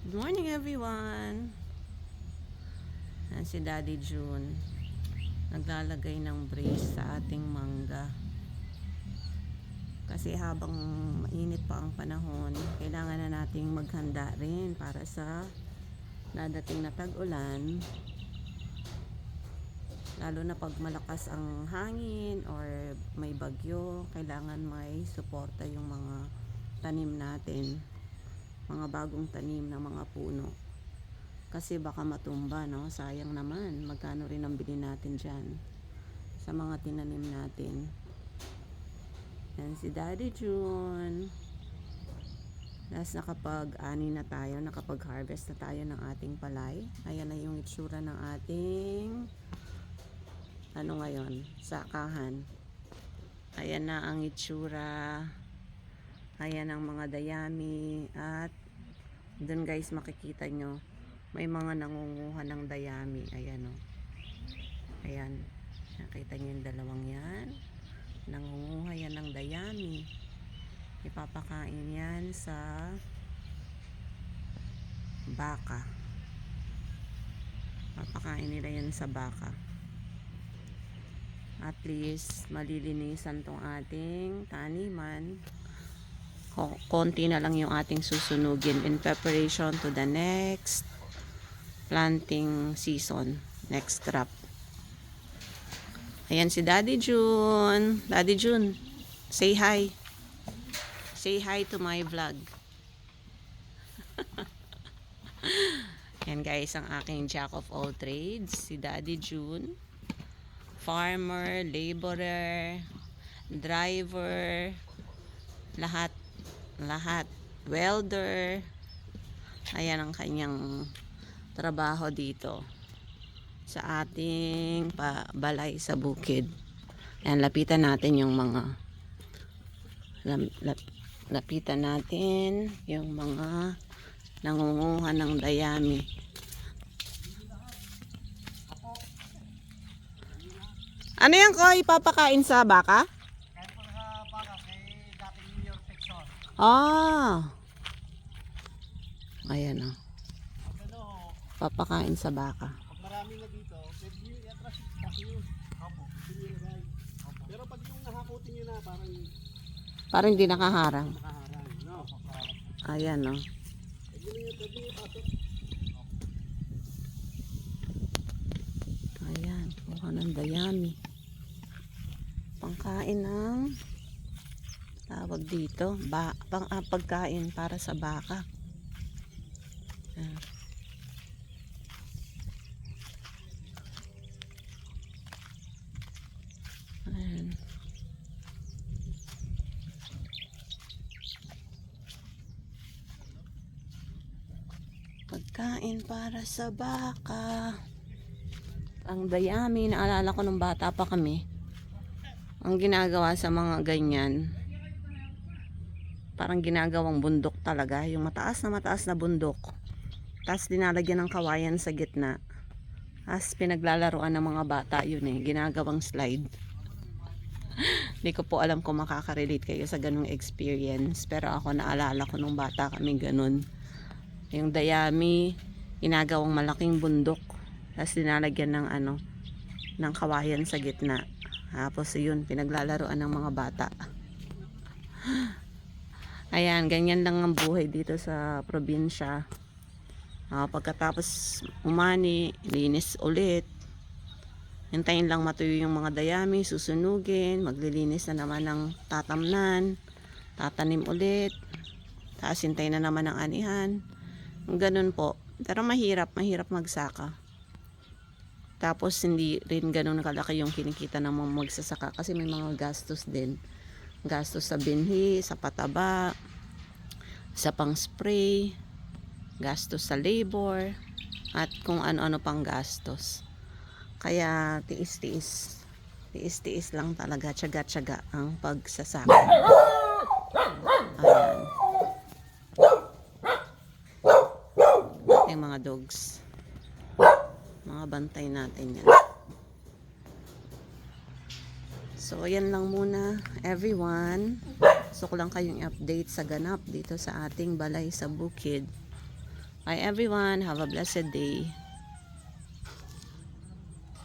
Good morning everyone. Yan si Daddy June. Naglalagay ng brace sa ating mangga. Kasi habang mainit pa ang panahon, kailangan na nating maghanda rin para sa dadating na tag-ulan. Lalo na pag malakas ang hangin or may bagyo, kailangan may suporta yung mga tanim natin. Mga bagong tanim ng mga puno. Kasi baka matumba, no? Sayang naman. Magkano rin ang bilhin natin dyan sa mga tinanim natin. Yan si Daddy June. Last nakapag-ani na tayo, nakapag-harvest na tayo ng ating palay. Ayan na yung itsura ng ating ngayon, sakahan. Ayan na ang itsura. Ayan ang mga dayami. At dun guys, makikita nyo may mga nangunguha ng dayami. Ayan o. Ayan. Nakita nyo yung dalawang yan. Nangunguha yan ng dayami. Ipapakain yan sa baka. Papakain nila yan sa baka. At least malilinisan tong ating taniman. Konti na lang yung ating susunugin in preparation to the next planting season, next crop. Ayan si Daddy June. Daddy June, say hi. Say hi to my vlog. Yan guys, ang aking jack of all trades, si Daddy June. Farmer, laborer, driver, lahat. Welder. Ayan ang kanyang trabaho dito sa ating balay sa bukid. Ayan, lapitan natin yung mga lapitan natin yung mga nangunguha ng dayami. Ano yan ko ipapakain sa baka? Kahit po sa baka, kay dating New York Texas. Ah. Ayan o. Ano, Papakain sa baka. pag marami na dito, pwede nyo i-atras kasi yun. Opo. Sinilagay. Opo. Pero pag yung nahakutin nyo na, Parang hindi nakaharang. nakaharang. No? Ayan o. Pwede nyo ipasok. Ayan. Kuha ng dayami. Pangkain ng tawag dito. Pagkain para sa baka. Ayan. Ayan. Pagkain para sa baka. Ang dayami, naalala ko nung bata pa kami. Ang ginagawa sa mga ganyan, parang ginagawang bundok talaga. Yung mataas na bundok. Tapos dinalagyan ng kawayan sa gitna. Tapos pinaglalaroan ng mga bata yun eh. Ginagawang slide. Hindi ko po alam kung makaka-relate kayo sa ganung experience. Pero ako naalala ko nung bata kami ganun. Yung dayami, ginagawang malaking bundok. Tapos dinalagyan ng ng kawayan sa gitna. Tapos yun, pinaglalaroan ng mga bata. Ayan, ganyan lang ang buhay dito sa probinsya. Pagkatapos umani, linis ulit. Hintayin lang matuyo yung mga dayami, susunugin, maglilinis na naman ng tatamnan, tatanim ulit. Tapos hintayin na naman ang anihan. Ganun po. Pero mahirap magsaka. Tapos hindi rin ganun kalaki yung kinikita ng mga magsasaka kasi may mga gastos din. Gastos sa binhi, sa pataba, sa pang-spray, gastos sa labor, at kung ano-ano pang gastos. Kaya tiis-tiis. Tiis-tiis lang talaga, tiyaga-tiyaga ang pagsasaka. Ayan. Yung mga dogs. Mga bantay natin yan. So ayan lang muna everyone. Gusto ko lang kayong update sa ganap dito sa ating balay sa bukid. Bye everyone. Have a blessed day.